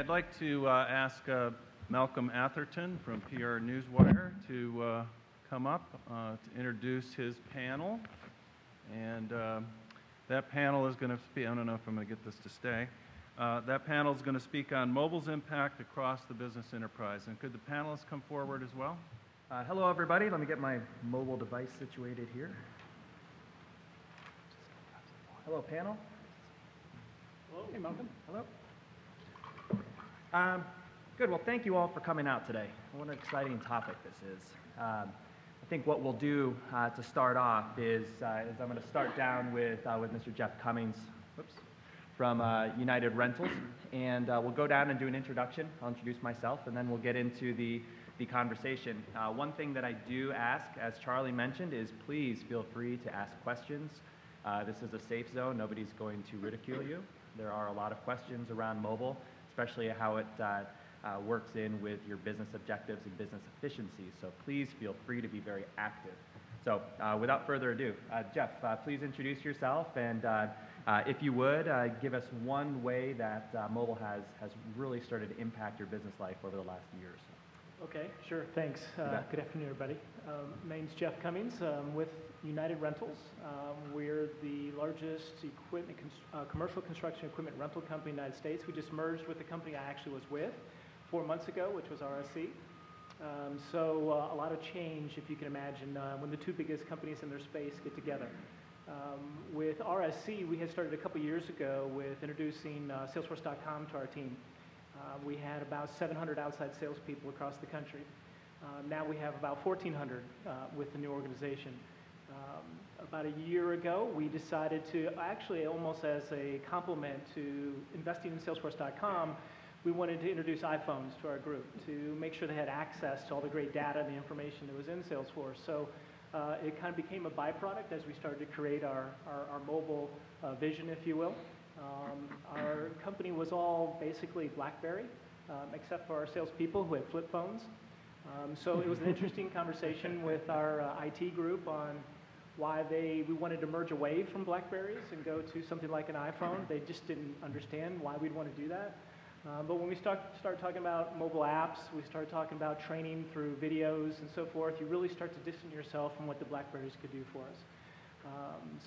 I'd like to ask Malcolm Atherton from PR Newswire to come up to introduce his panel. And that panel is going to speak, I don't know if I'm going to get this to stay. That panel is going to speak on mobile's impact across the business enterprise. And could the panelists come forward as well? Hello, everybody. Let me get my mobile device situated here. Hello, panel. Hello. Hey, Malcolm. Hello. Good. Well, thank you all for coming out today. What an exciting topic this is. I think what we'll do to start off is I'm going to start down with Mr. Jeff Cummings from United Rentals, and we'll go down and do an introduction. I'll introduce myself, and then we'll get into the conversation. One thing that I do ask, as Charlie mentioned, is please feel free to ask questions. This is a safe zone. Nobody's going to ridicule you. There are a lot of questions around mobile, especially how it works in with your business objectives and business efficiency. So please feel free to be very active. So without further ado, Jeff, please introduce yourself, and if you would, give us one way that mobile has really started to impact your business life over the last year or so. Okay, sure, thanks. Good afternoon, everybody. My name's Jeff Cummings. With United Rentals. We're the largest commercial construction equipment rental company in the United States. We just merged with the company I actually was with 4 months ago, which was RSC. So a lot of change, if you can imagine, when the two biggest companies in their space get together. With RSC, we had started a couple years ago with introducing Salesforce.com to our team. We had about 700 outside salespeople across the country. Now we have about 1,400 with the new organization. About a year ago, we decided to, actually almost as a complement to investing in Salesforce.com, we wanted to introduce iPhones to our group to make sure they had access to all the great data and the information that was in Salesforce. So it kind of became a byproduct as we started to create our mobile vision, if you will. Our company was all basically BlackBerry, except for our salespeople who had flip phones. So it was an interesting conversation with our IT group on why we wanted to merge away from BlackBerries and go to something like an iPhone. They just didn't understand why we'd want to do that. But when we start talking about mobile apps, we start talking about training through videos and so forth, you really start to distance yourself from what the BlackBerries could do for us.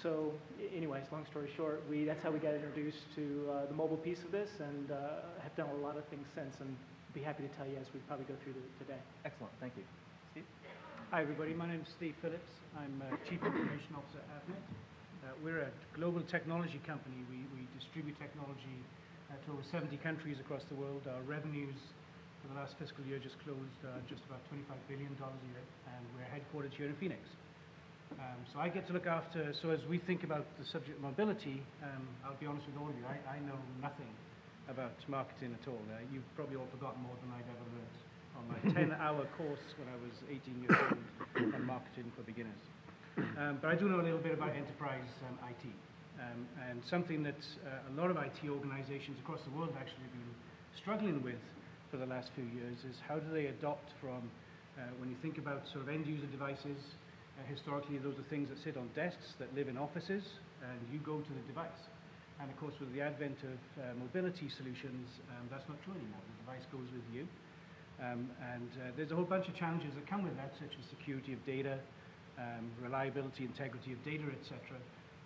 So anyways, long story short, that's how we got introduced to the mobile piece of this, and have done a lot of things since, and be happy to tell you as we probably go through today. Excellent. Thank you. Steve? Hi, everybody. My name is Steve Phillips. I'm Chief Information Officer at Avnet. We're a global technology company. We distribute technology to over 70 countries across the world. Our revenues for the last fiscal year just closed just about $25 billion a year, and we're headquartered here in Phoenix. So I get to look after, so as we think about the subject of mobility, I'll be honest with all of you, I know nothing about marketing at all. You've probably all forgotten more than I've ever learned on my 10-hour course when I was 18 years old on marketing for beginners. But I do know a little bit about enterprise IT. And something that a lot of IT organizations across the world have actually been struggling with for the last few years is how do they adopt from, when you think about sort of end-user devices, historically those are things that sit on desks that live in offices, and you go to the device. And of course with the advent of mobility solutions, that's not true anymore. The device goes with you. There's a whole bunch of challenges that come with that, such as security of data, reliability, integrity of data, etc.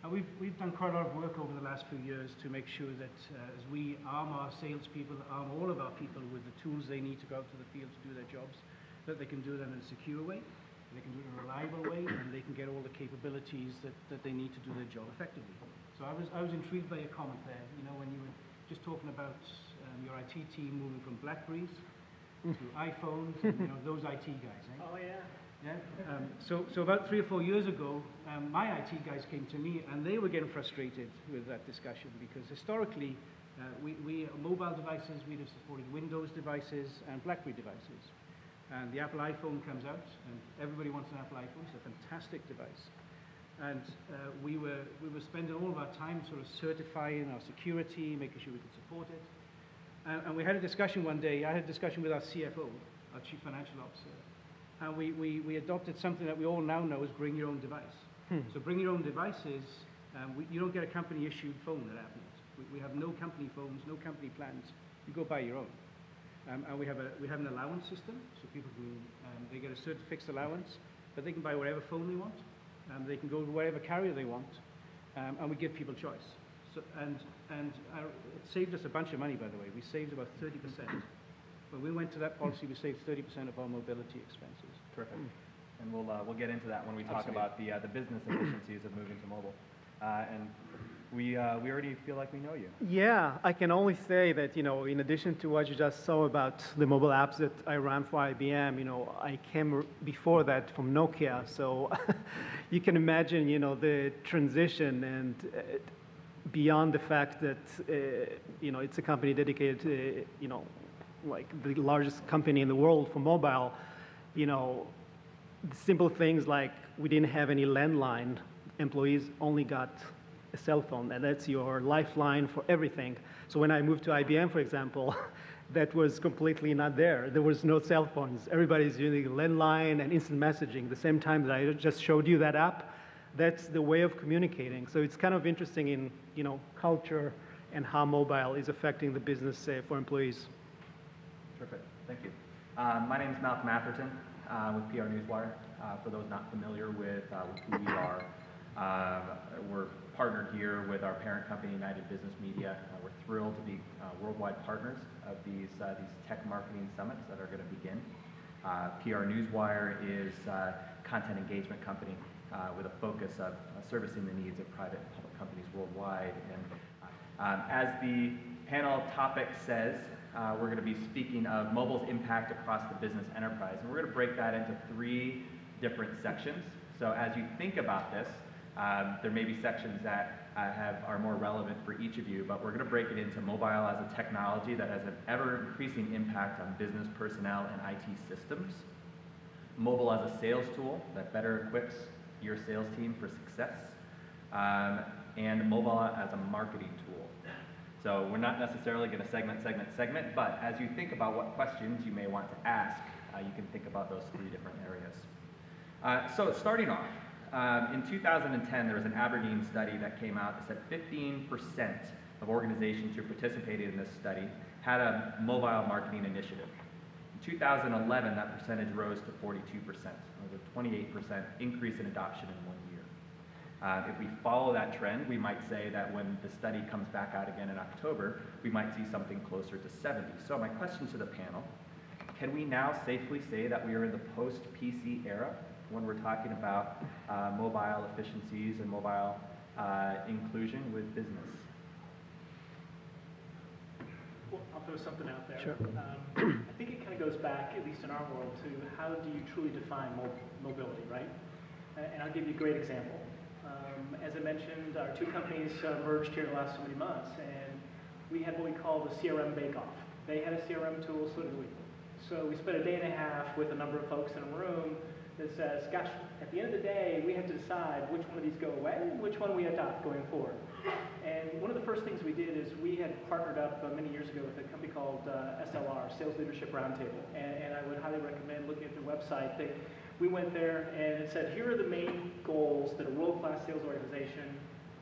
And we've done quite a lot of work over the last few years to make sure that as we arm our salespeople, arm all of our people with the tools they need to go out to the field to do their jobs, that they can do them in a secure way, they can do it in a reliable way, and they can get all the capabilities that they need to do their job effectively. So I was intrigued by your comment there, you know, when you were just talking about your IT team moving from BlackBerries to iPhones, and, you know, those IT guys, eh? Oh, yeah. Yeah. So about 3 or 4 years ago, my IT guys came to me, and they were getting frustrated with that discussion because historically, mobile devices, we'd have supported Windows devices and BlackBerry devices. And the Apple iPhone comes out, and everybody wants an Apple iPhone. It's a fantastic device. And we were spending all of our time sort of certifying our security, making sure we could support it. And we had a discussion one day. I had a discussion with our CFO, our Chief Financial Officer. And we adopted something that we all now know is bring your own device. So bring your own devices. You don't get a company-issued phone at Avnet. We have no company phones, no company plans. You go buy your own. And we have an allowance system, so people can, they get a certain fixed allowance, but they can buy whatever phone they want. They can go to whatever carrier they want, and we give people choice. So, it saved us a bunch of money, by the way. We saved about 30%. When we went to that policy, we saved 30% of our mobility expenses. Terrific. And we'll get into that when we talk Absolutely. about the business efficiencies of moving to mobile. And we already feel like we know you. Yeah, I can only say that, in addition to what you just saw about the mobile apps that I ran for IBM, I came before that from Nokia. So you can imagine, the transition and beyond the fact that, it's a company dedicated to, like the largest company in the world for mobile, simple things like we didn't have any landline. Employees only got a cell phone, and that's your lifeline for everything. So when I moved to IBM, for example, that was completely not there. There was no cell phones. Everybody's using landline and instant messaging. The same time that I just showed you that app, that's the way of communicating. So it's kind of interesting in, culture and how mobile is affecting the business for employees. Terrific. Thank you. My name is Malcolm Atherton with PR Newswire. For those not familiar with who we are, we're partnered here with our parent company, United Business Media. We're thrilled to be worldwide partners of these tech marketing summits that are going to begin. PR Newswire is a content engagement company with a focus of servicing the needs of private and public companies worldwide. And as the panel topic says, we're going to be speaking of mobile's impact across the business enterprise. And we're going to break that into 3 different sections. So as you think about this, there may be sections that are more relevant for each of you, but we're going to break it into mobile as a technology that has an ever-increasing impact on business personnel and IT systems, mobile as a sales tool that better equips your sales team for success, and mobile as a marketing tool. So we're not necessarily going to segment, but as you think about what questions you may want to ask, you can think about those 3 different areas. So starting off, in 2010, there was an Aberdeen study that came out that said 15% of organizations who participated in this study had a mobile marketing initiative. In 2011, that percentage rose to 42%. It was a 28% increase in adoption in 1 year. If we follow that trend, we might say that when the study comes back out again in October, we might see something closer to 70. So my question to the panel, can we now safely say that we are in the post-PC era when we're talking about mobile efficiencies and mobile inclusion with business? Well, I'll throw something out there. Sure. I think it kind of goes back, at least in our world, to how do you truly define mobility, right? And I'll give you a great example. As I mentioned, our 2 companies merged here in the last so many months, and we had what we call the CRM bake-off. They had a CRM tool, so did we. So we spent a day and a half with a number of folks in a room that says, gosh, at the end of the day, we have to decide which one of these go away and which one we adopt going forward. And one of the first things we did is we had partnered up many years ago with a company called SLR, Sales Leadership Roundtable. And I would highly recommend looking at their website. We went there and it said, here are the main goals that a world-class sales organization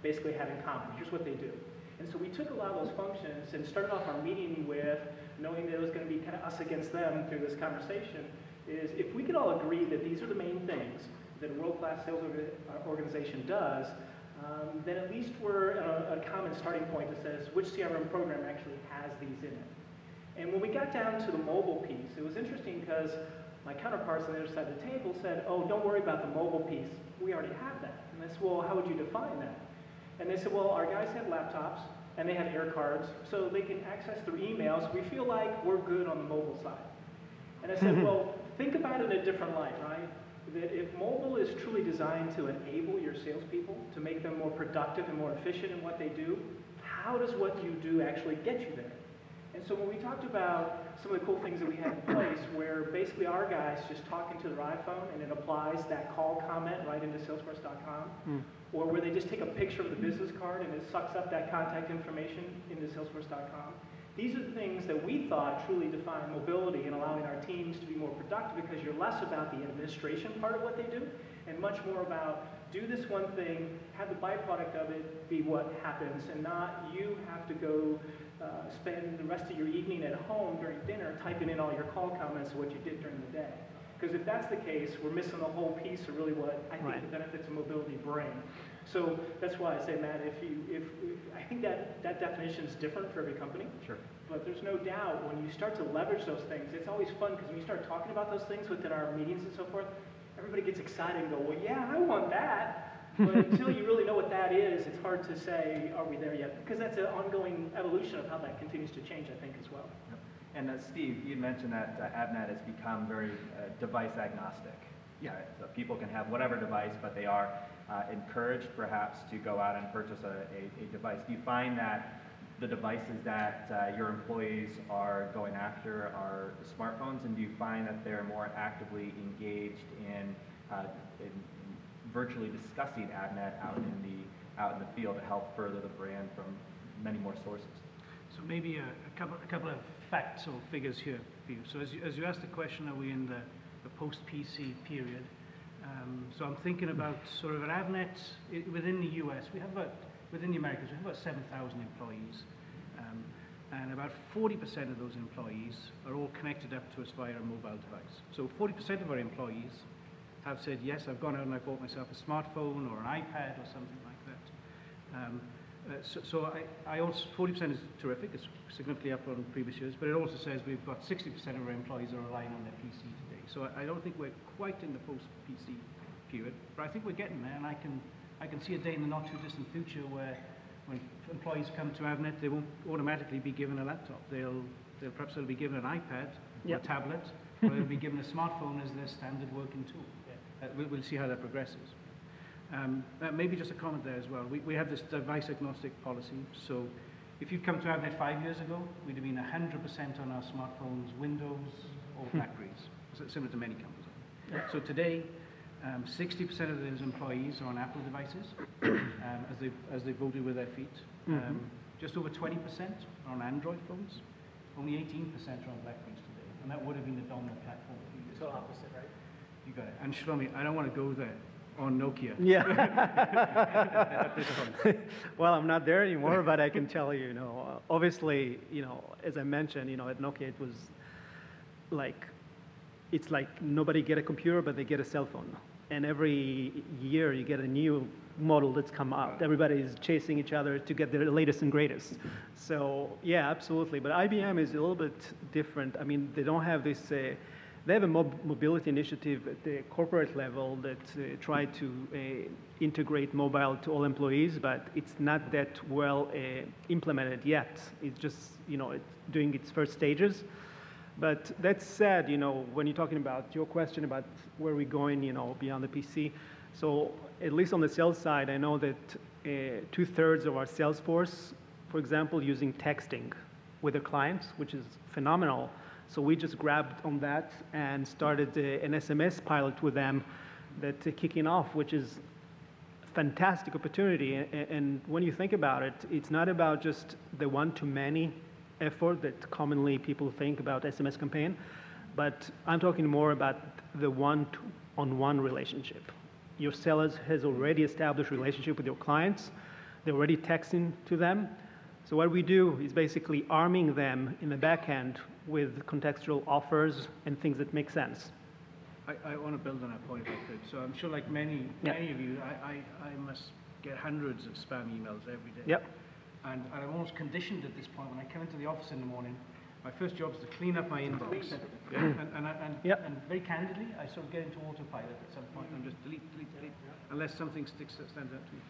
basically have in common. Here's what they do. And so we took a lot of those functions and started off our meeting with, knowing that it was going to be kind of us against them through this conversation, is if we could all agree that these are the main things that a world-class sales organization does, then at least we're at a common starting point that says which CRM program actually has these in it. And when we got down to the mobile piece, it was interesting because my counterparts on the other side of the table said, oh, don't worry about the mobile piece. We already have that. And I said, well, how would you define that? And they said, well, our guys have laptops and they have air cards, so they can access their emails. We feel like we're good on the mobile side. And I said, well, think about it in a different light, right? That if mobile is truly designed to enable your salespeople, to make them more productive and more efficient in what they do, how does what you do actually get you there? And so when we talked about some of the cool things that we had in place, where basically our guys just talk into their iPhone and it applies that call comment right into Salesforce.com, or where they just take a picture of the business card and it sucks up that contact information into Salesforce.com. These are the things that we thought truly define mobility and allowing our teams to be more productive, because you're less about the administration part of what they do and much more about do this one thing, have the byproduct of it be what happens, and not you have to go spend the rest of your evening at home during dinner typing in all your call comments of what you did during the day. Because if that's the case, we're missing the whole piece of really what I think the benefits of mobility bring. So that's why I say, Matt, I think that definition is different for every company. Sure. But there's no doubt when you start to leverage those things, it's always fun because when you start talking about those things within our meetings and so forth, everybody gets excited and go, well, yeah, I want that. But until you really know what that is, it's hard to say, are we there yet? Because that's an ongoing evolution of how that continues to change, I think, as well. Yep. And Steve, you mentioned that AvNet has become very device agnostic. Yeah. So people can have whatever device, but they are encouraged perhaps to go out and purchase a device. Do you find that the devices that your employees are going after are smartphones, and do you find that they're more actively engaged in virtually discussing AvNet out in the field to help further the brand from many more sources? So maybe a couple of facts or figures here for you. So as you asked the question, are we in the post-PC period? So I'm thinking about sort of an AvNet within the US. Within the Americas, we have about 7,000 employees. And about 40% of those employees are all connected up to us via a mobile device. So 40% of our employees have said, yes, I've gone out and I bought myself a smartphone or an iPad or something like that. So I also, 40% is terrific, it's significantly up on previous years, but it also says we've got 60% of our employees are relying on their PC today. So I don't think we're quite in the post-PC period, but I think we're getting there, and I can see a day in the not too distant future where when employees come to AvNet, they won't automatically be given a laptop. Perhaps they'll be given an iPad or a tablet, or they'll be given a smartphone as their standard working tool. We'll see how that progresses. Maybe just a comment there as well. We have this device agnostic policy. So if you'd come to AvNet 5 years ago, we'd have been 100% on our smartphones, Windows or Blackberries, similar to many companies. So today, 60% of those employees are on Apple devices, as they voted with their feet. Just over 20% are on Android phones. Only 18% are on Blackberries today. And that would have been the dominant platform a few years ago. So opposite, right? You got it. And Shlomi, I don't want to go there on Nokia. Yeah. Well, I'm not there anymore, but I can tell you, obviously, as I mentioned, at Nokia, it was like, it's like nobody get a computer, but they get a cell phone. And every year you get a new model that's come out. Everybody is chasing each other to get the latest and greatest. So yeah, absolutely. But IBM is a little bit different. I mean, they don't have this, they have a mobility initiative at the corporate level that try to integrate mobile to all employees, but it's not that well implemented yet. It's just, it's doing its first stages. But that said, when you're talking about your question about where we're going, beyond the PC, so at least on the sales side, I know that 2/3 of our sales force, for example, using texting with their clients, which is phenomenal. So we just grabbed on that and started an SMS pilot with them that's kicking off, which is a fantastic opportunity. And when you think about it, it's not about just the one-to-many effort that commonly people think about SMS campaign, but I'm talking more about the one-on-one relationship. Your sellers has already established relationship with your clients. They're already texting to them. So what we do is basically arming them in the back end with contextual offers and things that make sense. I want to build on that point if I could. So I'm sure like many of you, I must get hundreds of spam emails every day. Yep. And I'm almost conditioned at this point. When I come into the office in the morning, my first job is to clean up my inbox. And very candidly, I sort of get into autopilot at some point and just delete, unless something stands out to me.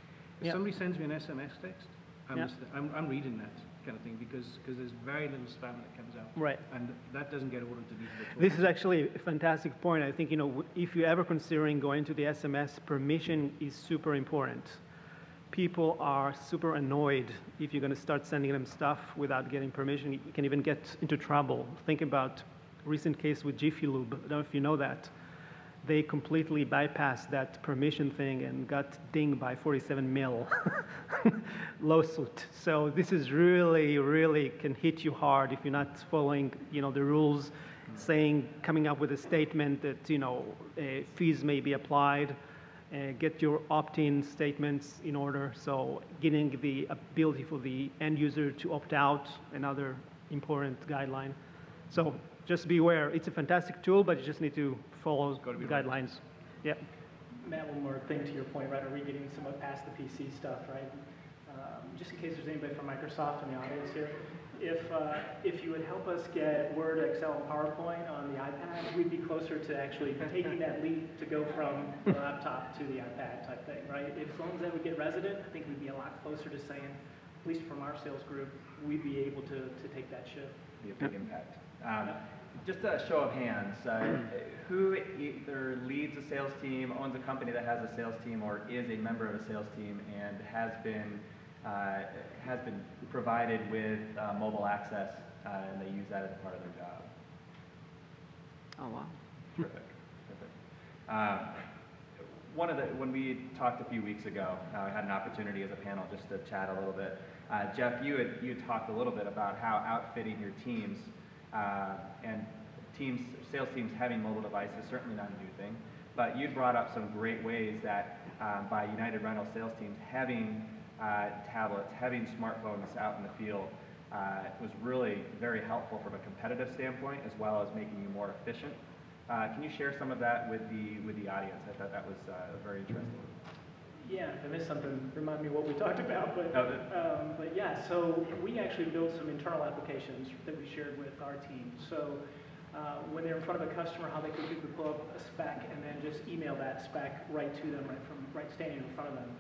If somebody sends me an SMS text, I'm reading that kind of thing because there's very little spam that comes out. Right. And that doesn't get auto-deleted at all. This is actually a fantastic point. I think, if you're ever considering going to the SMS, permission is super important. People are super annoyed if you're going to start sending them stuff without getting permission. You can even get into trouble. Think about a recent case with Jiffy Lube. I don't know if you know that. They completely bypassed that permission thing and got dinged by 47 mil lawsuit. So this is really, really can hit you hard if you're not following, the rules, coming up with a statement that, fees may be applied. get your opt-in statements in order. So getting the ability for the end user to opt out, another important guideline. So just be aware, it's a fantastic tool, but you just need to follow the guidelines. Yeah. Matt, one more thing to your point, right? Are we getting somewhat past the PC stuff, right? Just in case there's anybody from Microsoft in the audience here, if you would help us get Word, Excel, and PowerPoint on the iPad, we'd be closer to actually taking that leap to go from the laptop to the iPad type thing, right? If as long as that would get resident, I think we'd be a lot closer to saying, at least from our sales group, we'd be able to take that shift. Be a big impact. Just a show of hands, who either leads a sales team, owns a company that has a sales team, or is a member of a sales team and has been provided with mobile access, and they use that as part of their job? Oh, wow. Terrific. When we talked a few weeks ago, I had an opportunity as a panel just to chat a little bit. Jeff, you had talked a little bit about how outfitting your teams and sales teams having mobile devices is certainly not a new thing, but you brought up some great ways that by United Rental sales teams having tablets, having smartphones out in the field was really very helpful from a competitive standpoint, as well as making you more efficient. Can you share some of that with the audience? I thought that was very interesting. Yeah, if I missed something, remind me what we talked about. But yeah, so we actually built some internal applications that we shared with our team. So when they're in front of a customer, how they could quickly pull up a spec and then just email that spec right to them, right standing in front of them.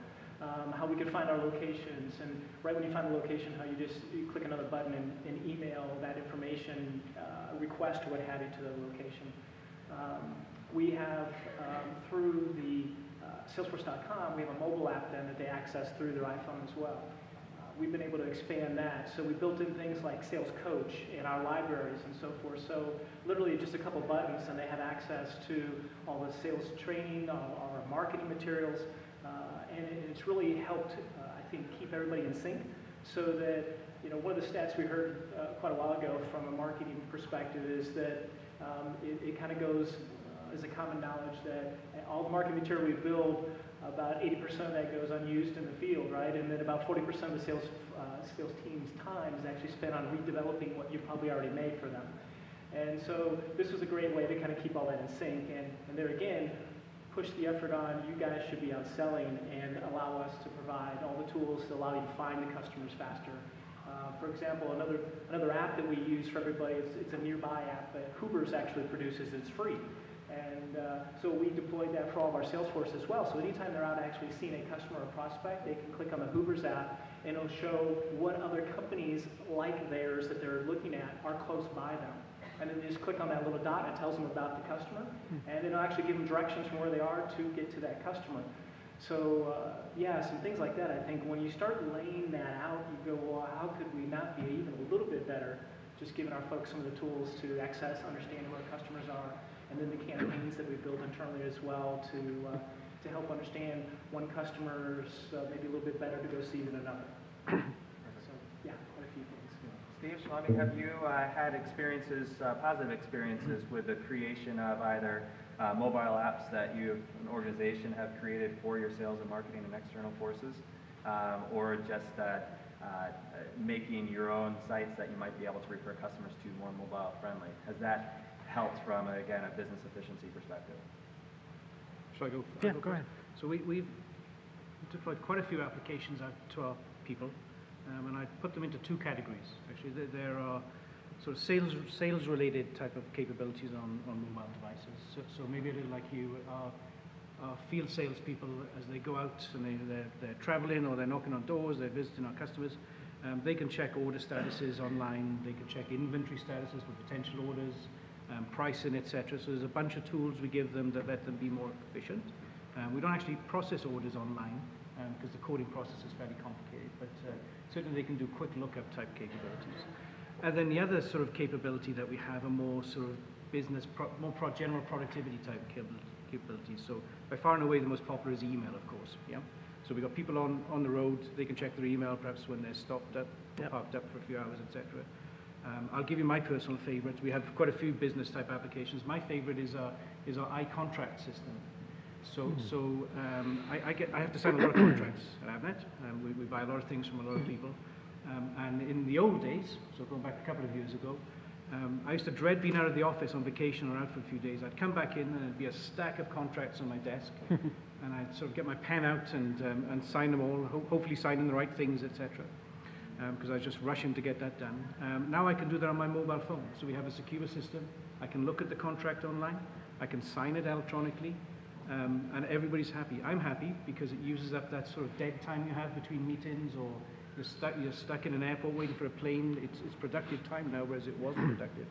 How we could find our locations, and right when you find the location, how you click another button and email that information, request or what have you to the location. We have, through the Salesforce.com, we have a mobile app then that they access through their iPhone as well. We've been able to expand that. So we built in things like Sales Coach in our libraries and so forth. So literally just a couple buttons and they have access to all the sales training, all our marketing materials. And it's really helped, I think, keep everybody in sync so that, you know, one of the stats we heard quite a while ago from a marketing perspective is that it kind of goes as a common knowledge that all the marketing material we build, about 80% of that goes unused in the field, right? And then about 40% of the sales team's time is actually spent on redeveloping what you've probably already made for them. And so this was a great way to kind of keep all that in sync. And there again, push the effort on, you guys should be out selling and allow us to provide all the tools to allow you to find the customers faster. For example, another app that we use for everybody, it's a nearby app that Hoover's actually produces, it's free. And so we deployed that for all of our Salesforce as well. So anytime they're out actually seeing a customer or prospect, they can click on the Hoover's app and it'll show what other companies like theirs that they're looking at are close by them. And then they just click on that little dot and it tells them about the customer. And it'll actually give them directions from where they are to get to that customer. So yeah, some things like that. I think when you start laying that out, you go, well, how could we not be even a little bit better, just giving our folks some of the tools to access, understand who our customers are, and then the campaigns that we build internally as well to help understand one customer's maybe a little bit better to go see than another. So yeah, quite a few things. Steve, Shalami, have you had experiences, positive experiences with the creation of either mobile apps that you, an organization, have created for your sales and marketing and external forces, or just making your own sites that you might be able to refer customers to more mobile friendly? Has that helped from, again, a business efficiency perspective? Shall I go? Yeah, go ahead. So we've deployed quite a few applications out to our people, and I put them into two categories. Actually, there are sort of sales-related type of capabilities on mobile devices. So maybe a little like you, our field salespeople, as they go out and they're traveling or they're knocking on doors, they're visiting our customers, they can check order statuses online, they can check inventory statuses for potential orders, pricing, etc. So there's a bunch of tools we give them that let them be more efficient. We don't actually process orders online because the coding process is fairly complicated, but certainly they can do quick lookup type capabilities. And then the other sort of capability that we have are more sort of business, general productivity type capabilities. So by far and away the most popular is email, of course. Yeah. So we've got people on the road, they can check their email perhaps when they're stopped up, parked up for a few hours, etc. I'll give you my personal favorite. We have quite a few business type applications. My favorite is our iContract system. I have to sign a lot of contracts at Avnet. We buy a lot of things from a lot of people. And in the old days, so going back a couple of years ago, I used to dread being out of the office on vacation or out for a few days. I'd come back in and there'd be a stack of contracts on my desk. And I'd sort of get my pen out and sign them all, hopefully signing the right things, etc. Because I was just rushing to get that done. Now I can do that on my mobile phone. So we have a secure system. I can look at the contract online. I can sign it electronically. And everybody's happy. I'm happy because it uses up that sort of dead time you have between meetings, or you're stuck in an airport waiting for a plane. It's productive time now, whereas it wasn't productive.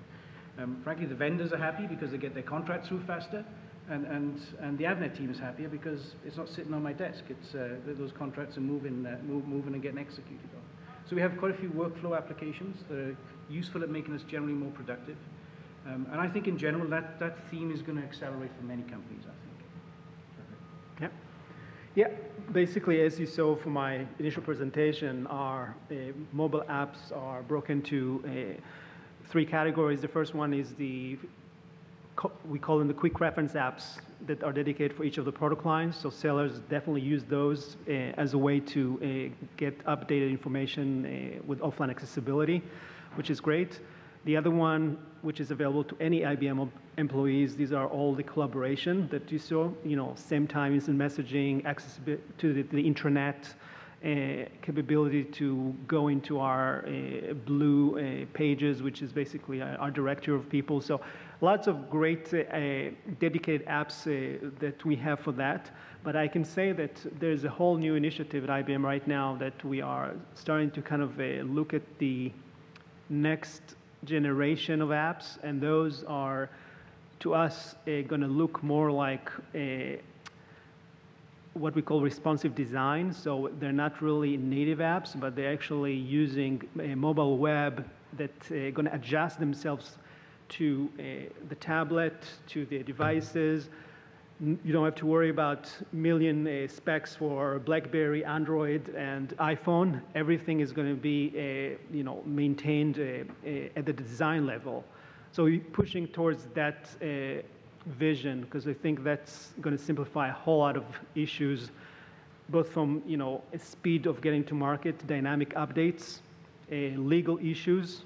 Frankly, the vendors are happy because they get their contracts through faster. And the Avnet team is happier because it's not sitting on my desk. It's those contracts are moving and getting executed on. So we have quite a few workflow applications that are useful at making us generally more productive. And I think in general that theme is going to accelerate for many companies, I think. Yeah. Yeah, basically, as you saw from my initial presentation, our mobile apps are broken into 3 categories. The first one is we call them the quick reference apps that are dedicated for each of the product lines. So sellers definitely use those as a way to get updated information with offline accessibility, which is great. The other one, which is available to any IBM employees, these are all the collaboration that you saw, same time instant messaging, access to the intranet, capability to go into our blue pages, which is basically our directory of people. So lots of great dedicated apps that we have for that. But I can say that there's a whole new initiative at IBM right now that we are starting to kind of look at the next generation of apps, and those are, to us, going to look more like what we call responsive design. So they're not really native apps, but they're actually using a mobile web that's going to adjust themselves to the tablet, to the devices. You don't have to worry about million specs for BlackBerry, Android, and iPhone. Everything is going to be, maintained at the design level. So we're pushing towards that vision because I think that's going to simplify a whole lot of issues, both from speed of getting to market, dynamic updates, legal issues.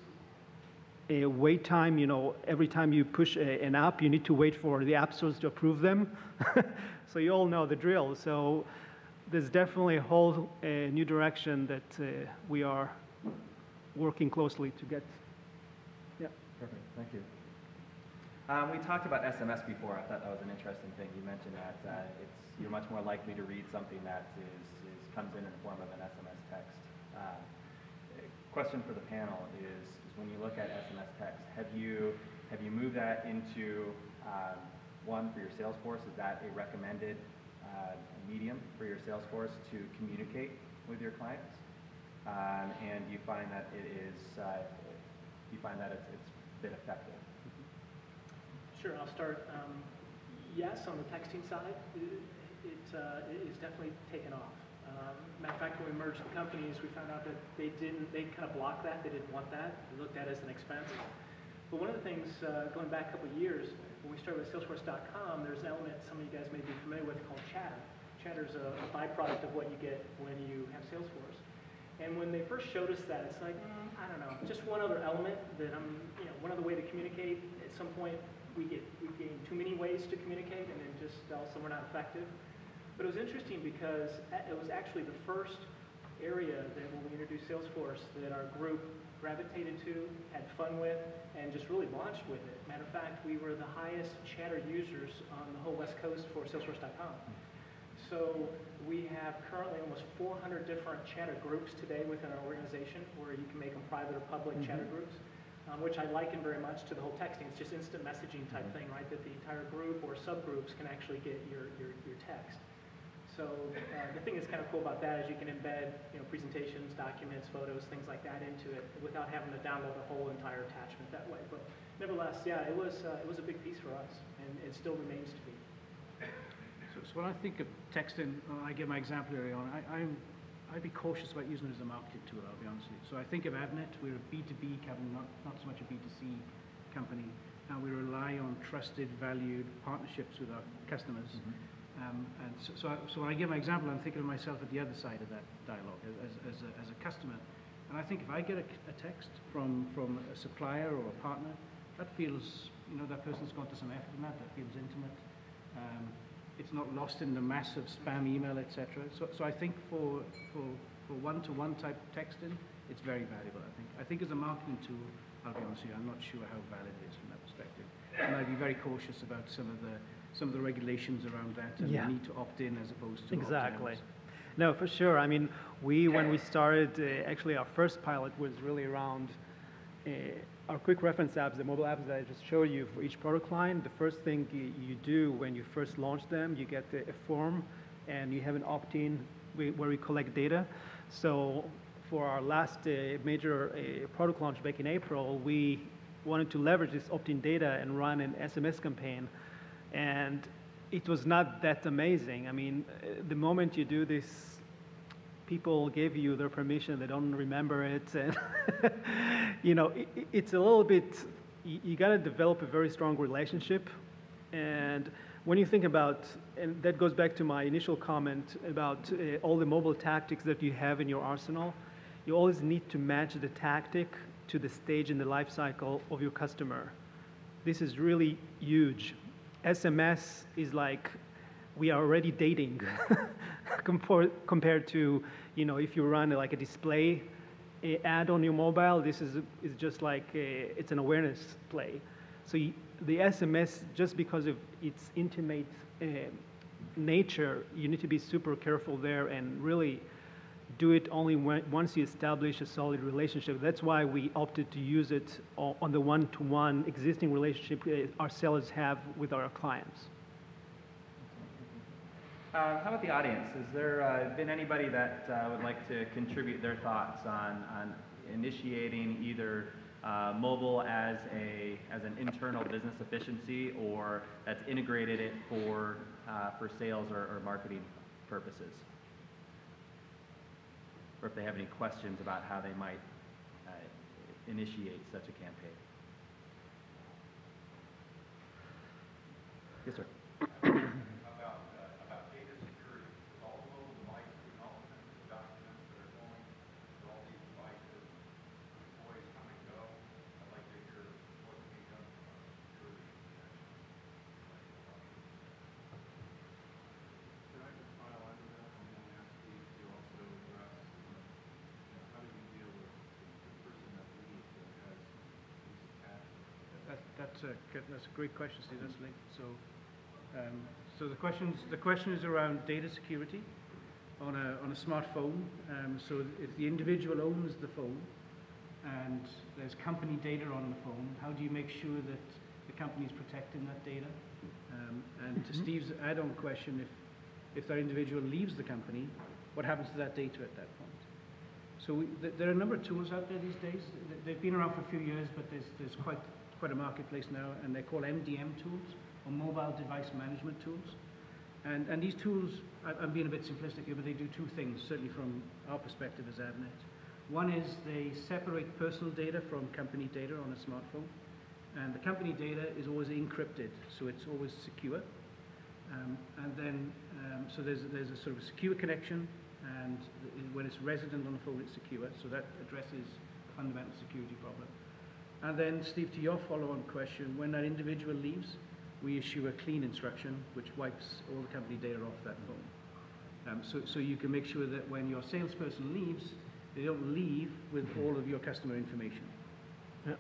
Wait time, every time you push an app, you need to wait for the app stores to approve them. So you all know the drill. So there's definitely a whole new direction that we are working closely to get. Yeah. Perfect, thank you. We talked about SMS before. I thought that was an interesting thing. You mentioned that you're much more likely to read something that comes in the form of an SMS text. Question for the panel is when you look at SMS text, have you moved that into one for your sales force? Is that a recommended medium for your sales force to communicate with your clients? And do you find that it's been effective? Sure, I'll start. Yes, on the texting side, it's definitely taken off. Matter of fact, when we merged the companies, we found out that they kind of blocked that. They didn't want that. They looked at it as an expense. But one of the things, going back a couple of years, when we started with Salesforce.com, there's an element some of you guys may be familiar with called chatter. Chatter is a byproduct of what you get when you have Salesforce. And when they first showed us that, it's like, I don't know, just one other element that one other way to communicate. At some point, we gain too many ways to communicate, and then just all of a sudden we're not effective. But it was interesting because it was actually the first area that when we introduced Salesforce that our group gravitated to, had fun with, and just really launched with it. Matter of fact, we were the highest chatter users on the whole West Coast for Salesforce.com. So we have currently almost 400 different chatter groups today within our organization where you can make them private or public chatter groups, which I liken very much to the whole texting. It's just instant messaging type thing, right? That the entire group or subgroups can actually get your text. So the thing that's kind of cool about that is you can embed presentations, documents, photos, things like that into it without having to download the whole entire attachment that way. But nevertheless, yeah, it was a big piece for us, and it still remains to be. So when I think of texting, I give my example earlier on, I'd be cautious about using it as a marketing tool, I'll be honest with you. So I think of Avnet, we're a B2B company, not so much a B2C company. And we rely on trusted, valued partnerships with our customers. So when I give my example, I'm thinking of myself at the other side of that dialogue as a customer. And I think if I get a text from a supplier or a partner, that feels, that person's gone to some effort in that feels intimate. It's not lost in the massive spam email, etc. So I think for one-to-one type texting, it's very valuable, I think. I think as a marketing tool, I'll be honest with you, I'm not sure how valid it is from that perspective. And I'd be very cautious about some of the regulations around that and the need to opt in as opposed to Exactly. opt out. No, for sure. I mean, when we started, actually our first pilot was really around our quick reference apps, the mobile apps that I just showed you for each product line. The first thing you do when you first launch them, you get a form and you have an opt-in where we collect data. So for our last major product launch back in April, we wanted to leverage this opt-in data and run an SMS campaign. And it was not that amazing. I mean, the moment you do this, people give you their permission, they don't remember it. And it's a little bit, you got to develop a very strong relationship. And when you think about, and that goes back to my initial comment about all the mobile tactics that you have in your arsenal, you always need to match the tactic to the stage in the life cycle of your customer. This is really huge. SMS is like, we are already dating compared to, if you run like a display ad on your mobile, this is just like, it's an awareness play. So the SMS, just because of its intimate nature, you need to be super careful there and really do it only once you establish a solid relationship. That's why we opted to use it on the one-to-one existing relationship our sellers have with our clients. How about the audience? Has there been anybody that would like to contribute their thoughts on initiating either mobile as an internal business efficiency, or that's integrated it for sales or marketing purposes? Or if they have any questions about how they might initiate such a campaign. Yes, sir. About data security, with all the mobile devices and all the sensitive documents that are going to all these devices, employees come and go. I'd like to hear what's being done from a security protection. Can I just pile onto that and then ask Steve to also address, how do you deal with the person that leaves that has these attachments? That's a great question, Steve. That's linked. So the question is around data security on a smartphone. So if the individual owns the phone and there's company data on the phone, how do you make sure that the company is protecting that data? And to Steve's add-on question, if that individual leaves the company, what happens to that data at that point? So there are a number of tools out there these days. They've been around for a few years, but there's quite a marketplace now, and they're called MDM tools, or mobile device management tools. And these tools, I'm being a bit simplistic here, but they do two things, certainly from our perspective as Avnet. One is they separate personal data from company data on a smartphone, and the company data is always encrypted, so it's always secure. So there's a sort of a secure connection, and when it's resident on the phone, it's secure, so that addresses a fundamental security problem. And then, Steve, to your follow-on question, when that individual leaves, we issue a clean instruction which wipes all the company data off that phone. So you can make sure that when your salesperson leaves, they don't leave with all of your customer information. Yeah.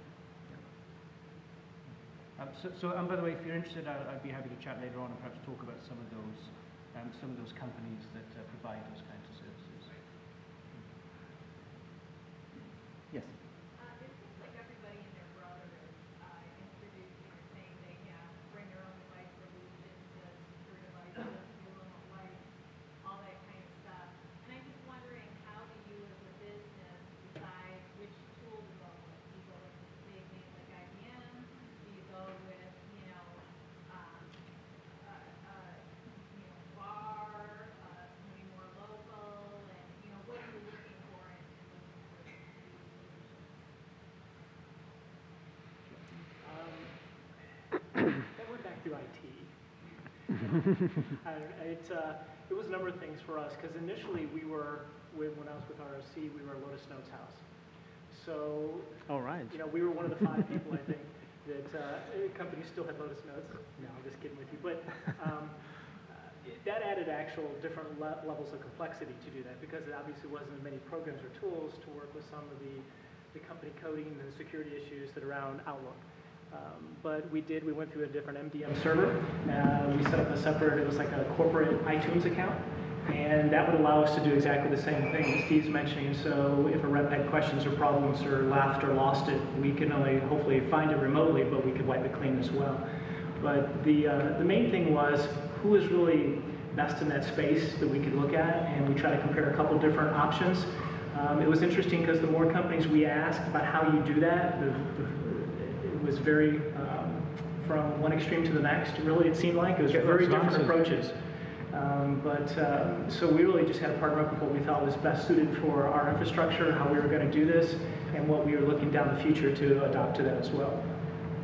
And by the way, if you're interested, I'd be happy to chat later on and perhaps talk about some of those companies that provide those kinds of services. Yes. It seems like everybody and their brother is introducing or saying they bring their own device solutions, secure devices, remote lights, all that kind of stuff. And I'm just wondering, how do you as a business decide which tool to go with? Do you go with this big name like IBM? Do you go with, VAR, somebody more local? It was a number of things for us, because initially we were, when I was with ROC, we were at Lotus Notes House. So, All right. you know, we were one of the 5 people, I think, that companies still had Lotus Notes. No, I'm just kidding with you. But that added actual different levels of complexity to do that, because it obviously wasn't as many programs or tools to work with some of the company coding and the security issues that are around Outlook. But we went through a different MDM server. We set up a separate, it was like a corporate iTunes account. And that would allow us to do exactly the same thing that Steve's mentioning. So if a rep had questions or problems or left or lost it, we can only hopefully find it remotely, but we could wipe it clean as well. But the main thing was who is really best in that space that we could look at, and we try to compare a couple different options. It was interesting because the more companies we asked about how you do that, it was very, from one extreme to the next, really it seemed like. It was very different approaches. So we really just had to partner up with what we thought was best suited for our infrastructure, how we were going to do this, and what we were looking down the future to adopt to that as well.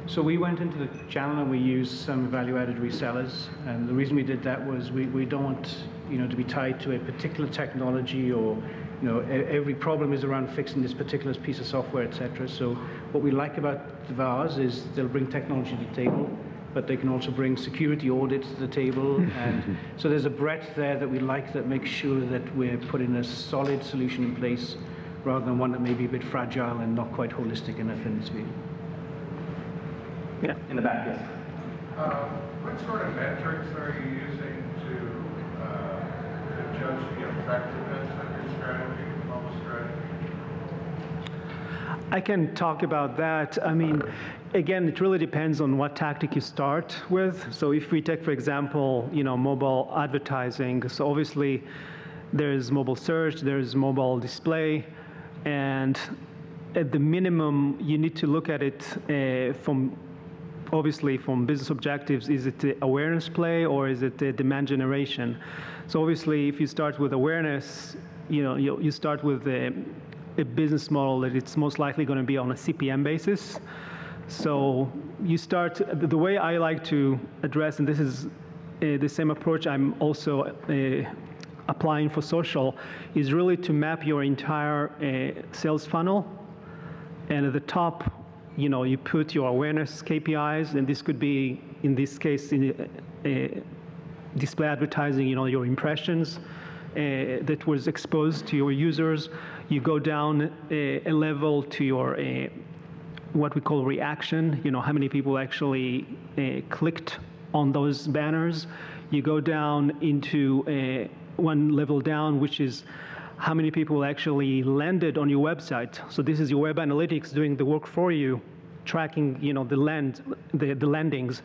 So we went into the channel and we used some value-added resellers, and the reason we did that was we don't want, you know, to be tied to a particular technology, or, you know, every problem is around fixing this particular piece of software, etc. So what we like about the VARs is they'll bring technology to the table, but they can also bring security audits to the table, and so there's a breadth there that we like that makes sure that we're putting a solid solution in place rather than one that may be a bit fragile and not quite holistic enough in its view. Yeah, in the back, yes. What sort of metrics are you using to judge the effectiveness of your strategy, mobile strategy? I can talk about that. I mean, again, it really depends on what tactic you start with. So if we take, for example, you know, mobile advertising, so obviously there's mobile search, there's mobile display, and at the minimum, you need to look at it obviously from business objectives. Is it an awareness play or is it a demand generation? So obviously, if you start with awareness, you know, you start with a business model that it's most likely going to be on a CPM basis. So you start, the way I like to address, and this is the same approach I'm also applying for social, is really to map your entire sales funnel. And at the top, you know, you put your awareness KPIs, and this could be, in this case, in display advertising, you know, your impressions that was exposed to your users. You go down a level to your what we call reaction, you know, how many people actually clicked on those banners. You go down into one level down, which is how many people actually landed on your website. So this is your web analytics doing the work for you, tracking, you know, the landings.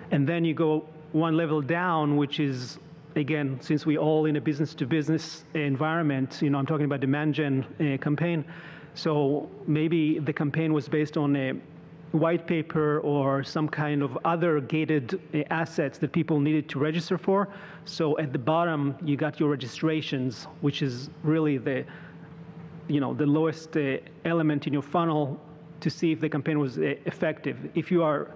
And then you go one level down, which is, again, since we're all in a business-to-business environment, you know, I'm talking about demand gen campaign. So maybe the campaign was based on a white paper or some kind of other gated assets that people needed to register for. So at the bottom, you got your registrations, which is really the, you know, the lowest element in your funnel to see if the campaign was effective. If you are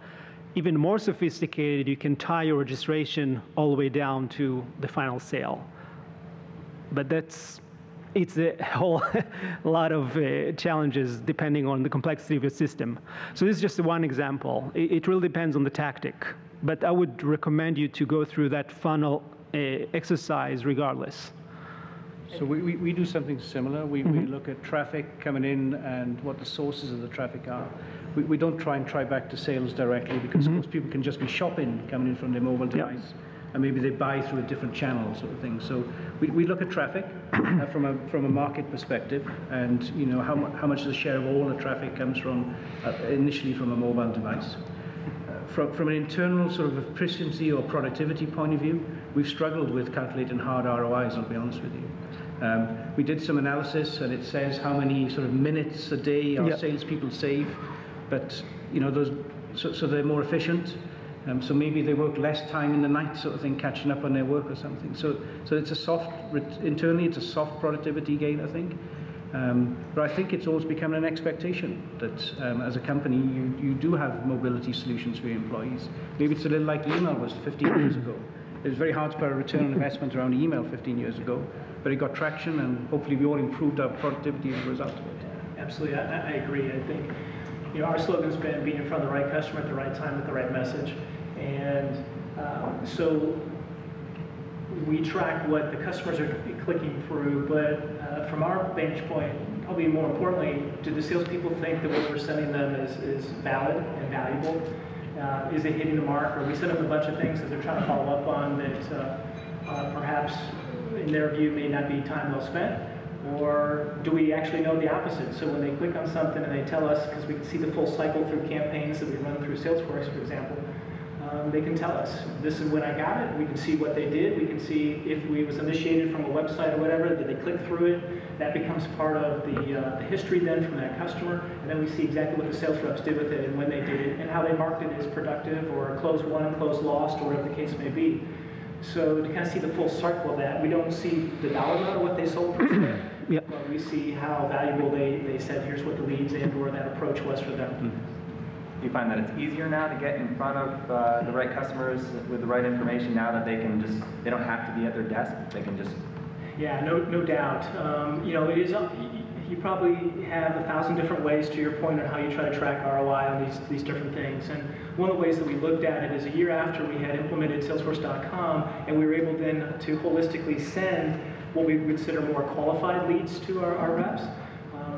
even more sophisticated, you can tie your registration all the way down to the final sale. But it's a whole lot of challenges depending on the complexity of your system. So this is just one example. It really depends on the tactic. But I would recommend you to go through that funnel exercise regardless. So we do something similar. We look at traffic coming in and what the sources of the traffic are. We don't try and try back to sales directly, because of course people can just be shopping coming in from their mobile device. And maybe they buy through a different channel, sort of thing. So we look at traffic from a market perspective, and you know how much the share of all the traffic comes from initially from a mobile device. From an internal sort of efficiency or productivity point of view, we've struggled with calculating hard ROIs, I'll be honest with you. We did some analysis, and it says how many sort of minutes a day our salespeople save, but you know so they're more efficient. So maybe they work less time in the night, sort of thing, catching up on their work or something. So it's internally it's a soft productivity gain, I think. But I think it's always become an expectation that as a company, you do have mobility solutions for your employees. Maybe it's a little like email was 15 years ago. It was very hard to put a return on investment around email 15 years ago, but it got traction, and hopefully we all improved our productivity as a result of it. Absolutely, I agree. I think our slogan's been being in front of the right customer at the right time with the right message, and so we track what the customers are clicking through, but from our vantage point, probably more importantly, do the salespeople think that what we're sending them is valid and valuable? Is it hitting the mark? Or we send them a bunch of things that they're trying to follow up on that perhaps in their view may not be time well spent? Or do we actually know the opposite? So when they click on something and they tell us, because we can see the full cycle through campaigns that we run through Salesforce, for example, they can tell us, this is when I got it. We can see what they did. We can see if it was initiated from a website or whatever, did they click through it? That becomes part of the history then from that customer. And then we see exactly what the sales reps did with it and when they did it and how they marked it as productive or closed won, closed lost, or whatever the case may be. So to kind of see the full circle of that, we don't see the dollar amount of what they sold per se, Yep. but we see how valuable they said, here's what the leads and or that approach was for them. Do you find that it's easier now to get in front of the right customers with the right information now that they don't have to be at their desk, they can just... Yeah, no doubt. It is, you probably have 1,000 different ways, to your point, on how you try to track ROI on these different things. And one of the ways that we looked at it is a year after we had implemented Salesforce.com, and we were able then to holistically send what we would consider more qualified leads to our reps.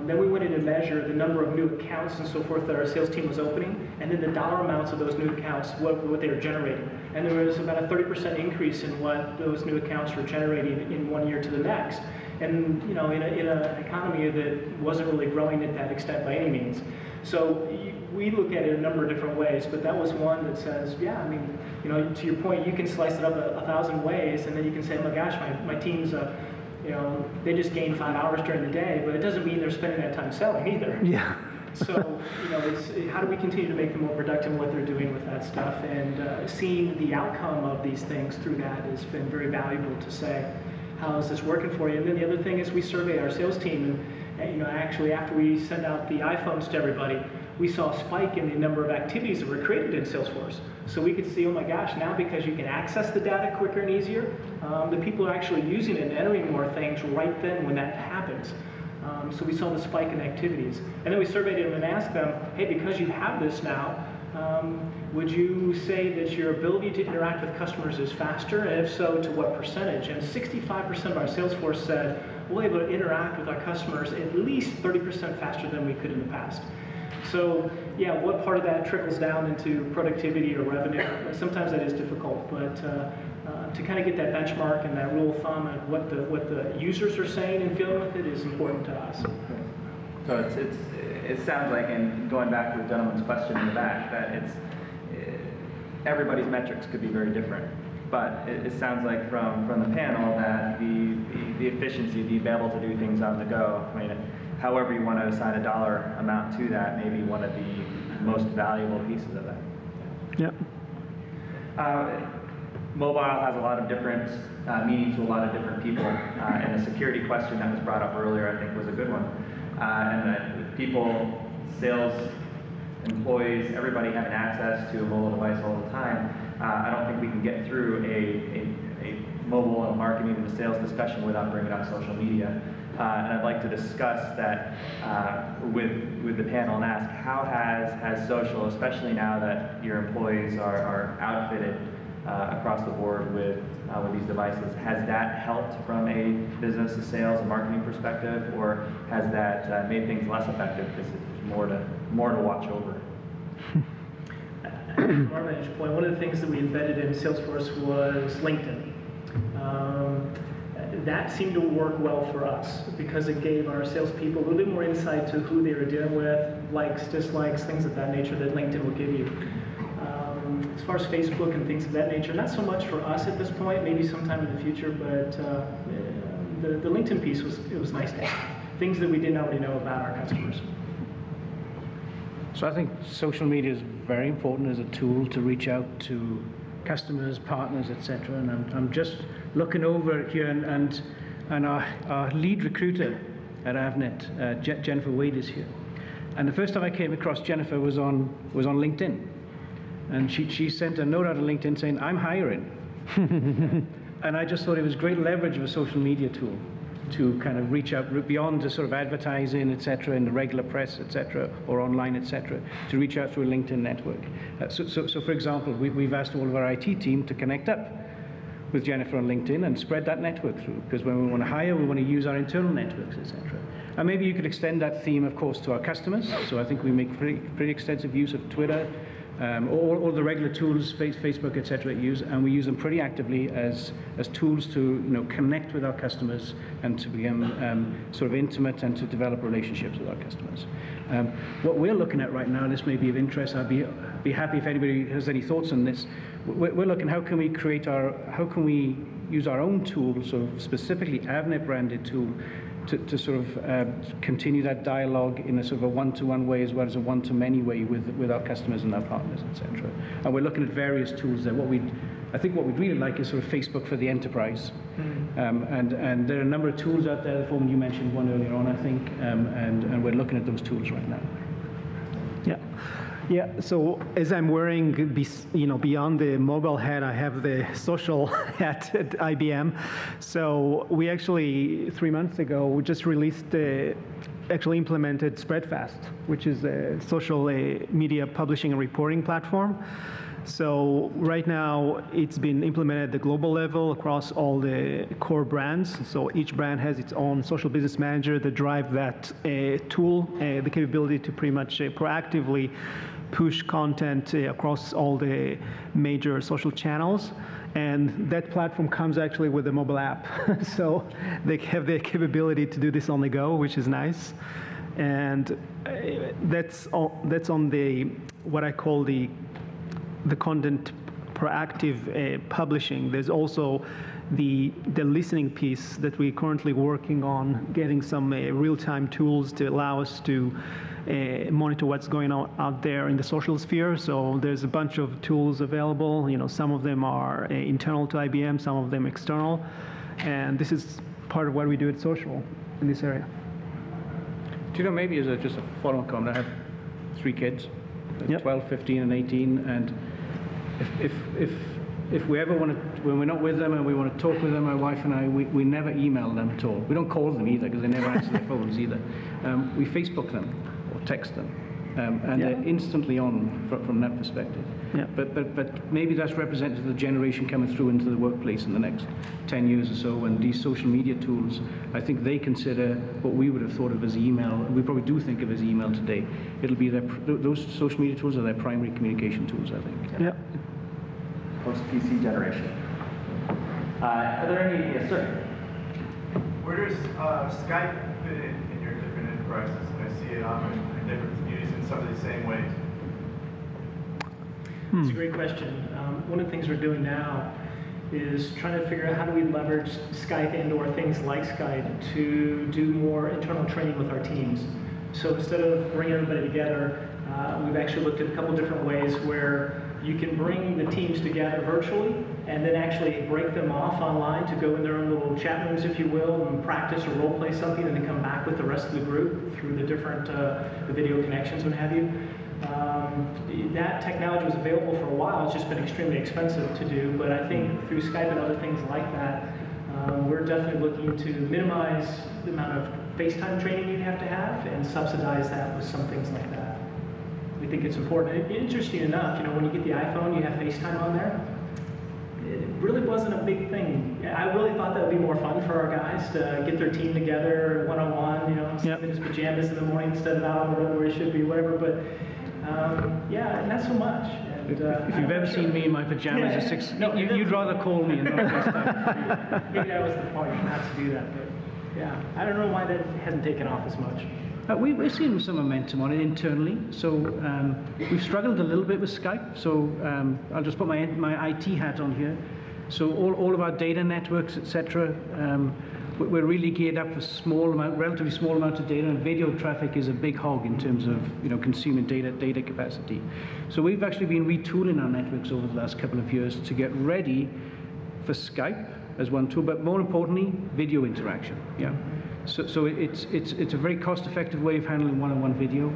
Then we went in to measure the number of new accounts and so forth that our sales team was opening, and then the dollar amounts of those new accounts, what they were generating. And there was about a 30% increase in what those new accounts were generating in 1 year to the next. And in an economy that wasn't really growing at that extent by any means. So we look at it a number of different ways, but that was one that says, yeah, I mean, to your point, you can slice it up 1,000 ways, and then you can say, oh my gosh, my team's they just gain 5 hours during the day, but it doesn't mean they're spending that time selling either. Yeah. So, it's how do we continue to make them more productive in what they're doing with that stuff, and seeing the outcome of these things through that has been very valuable to say, how is this working for you? And then the other thing is we survey our sales team, and actually after we send out the iPhones to everybody, we saw a spike in the number of activities that were created in Salesforce. So we could see, oh my gosh, now because you can access the data quicker and easier, the people are actually using it and entering more things right then when that happens. So we saw the spike in activities. And then we surveyed them and asked them, hey, because you have this now, would you say that your ability to interact with customers is faster? And if so, to what percentage? And 65% of our sales force said, we're able to interact with our customers at least 30% faster than we could in the past. So, yeah, what part of that trickles down into productivity or revenue? Sometimes that is difficult, but to kind of get that benchmark and that rule of thumb and what the users are saying and feeling with it is important to us. So it sounds like, and going back to the gentleman's question in the back, that everybody's metrics could be very different. But it sounds like from the panel that the efficiency, the able to do things on the go, I mean, however you want to assign a dollar amount to that, may be one of the most valuable pieces of that. Yep. Mobile has a lot of different meanings to a lot of different people, and the security question that was brought up earlier, I think, was a good one. And that people, sales employees, everybody having access to a mobile device all the time, I don't think we can get through a mobile and marketing and sales discussion without bringing up social media. And I'd like to discuss that with the panel and ask, how has social, especially now that your employees are outfitted across the board with these devices, has that helped from a business, a sales, and marketing perspective, or has that made things less effective because there's more to watch over? From our vantage point, one of the things that we embedded in Salesforce was LinkedIn. That seemed to work well for us because it gave our salespeople a little bit more insight to who they were dealing with, likes, dislikes, things of that nature that LinkedIn will give you. As far as Facebook and things of that nature, not so much for us at this point, maybe sometime in the future, but the LinkedIn piece was nice to have. Things that we didn't already know about our customers. So I think social media is very important as a tool to reach out to customers, partners, etc. And I'm just looking over here, and our lead recruiter at Avnet, Jennifer Wade, is here. And the first time I came across Jennifer was on LinkedIn, and she sent a note out on LinkedIn saying, "I'm hiring. And I just thought it was great leverage of a social media tool to kind of reach out beyond just sort of advertising, et cetera, in the regular press, et cetera, or online, et cetera, to reach out through a LinkedIn network. So for example, we've asked all of our IT team to connect up with Jennifer on LinkedIn and spread that network through, because when we want to hire, we want to use our internal networks, et cetera. And maybe you could extend that theme, of course, to our customers. So I think we make pretty extensive use of Twitter, all the regular tools, Facebook, et cetera, use, and we use them pretty actively as tools to connect with our customers and to become sort of intimate and to develop relationships with our customers. What we're looking at right now, and this may be of interest, I'd be happy if anybody has any thoughts on this. We're looking how can we use our own tool, so specifically Avnet branded tool, to sort of continue that dialogue in a sort of a one-to-one way as well as a one-to-many way with our customers and our partners, etc. And we're looking at various tools there. I think what we'd really like is sort of Facebook for the enterprise. And there are a number of tools out there. The one you mentioned one earlier on, I think, and we're looking at those tools right now. Yeah, so as I'm wearing, beyond the mobile hat, I have the social hat at IBM. So we actually, 3 months ago, we just released, actually implemented Spreadfast, which is a social media publishing and reporting platform. So right now, it's been implemented at the global level across all the core brands. So each brand has its own social business manager that drive that tool, the capability to pretty much proactively push content across all the major social channels. And that platform comes actually with a mobile app. So they have the capability to do this on the go, which is nice. And that's on the, what I call the content proactive publishing. There's also the listening piece that we're currently working on, getting some real-time tools to allow us to monitor what's going on out there in the social sphere. So there's a bunch of tools available. Some of them are internal to IBM, some of them external. And this is part of what we do at Social in this area. Do you know, maybe as just a follow-on comment, I have 3 kids, Yep. 12, 15, and 18, and if we ever want to, when we're not with them and we want to talk with them, my wife and I, we never email them at all. We don't call them either because they never answer their phones either. We Facebook them or text them, and they're instantly on from that perspective. Yeah. But maybe that's representative of the generation coming through into the workplace in the next 10 years or so, and these social media tools, I think they consider what we would have thought of as email, we probably do think of as email today. It'll be those social media tools are their primary communication tools, I think. Yeah. Post-PC generation. Are there any, yes sir? Where does Skype fit in your different enterprises? I see it often in different communities in some of the same ways. It's a great question. One of the things we're doing now is trying to figure out how do we leverage Skype and/or things like Skype to do more internal training with our teams. So instead of bringing everybody together, we've actually looked at a couple different ways where you can bring the teams together virtually and then actually break them off online to go in their own little chat rooms, if you will, and practice or role play something and then come back with the rest of the group through the different the video connections, what have you. That technology was available for a while. It's just been extremely expensive to do, but I think through Skype and other things like that, we're definitely looking to minimize the amount of FaceTime training you'd have to have and subsidize that with some things like that. We think it's important. Interesting enough, when you get the iPhone, you have FaceTime on there. It really wasn't a big thing. I really thought that would be more fun for our guys to get their team together one-on-one, sleep in his pajamas in the morning instead of out on the road where he should be, whatever. But yeah, not so much. And, if you've ever seen me in my pajamas at 6, you'd rather call me and not FaceTime. Maybe that was the point, not to do that. But yeah, I don't know why that hasn't taken off as much. We're seeing some momentum on it internally. So we've struggled a little bit with Skype. So I'll just put my IT hat on here. So all of our data networks, etc., we're really geared up for relatively small amount of data, and video traffic is a big hog in terms of consuming data capacity. So we've actually been retooling our networks over the last couple of years to get ready for Skype as one tool, but more importantly, video interaction. Yeah. So it's a very cost-effective way of handling one-on-one video.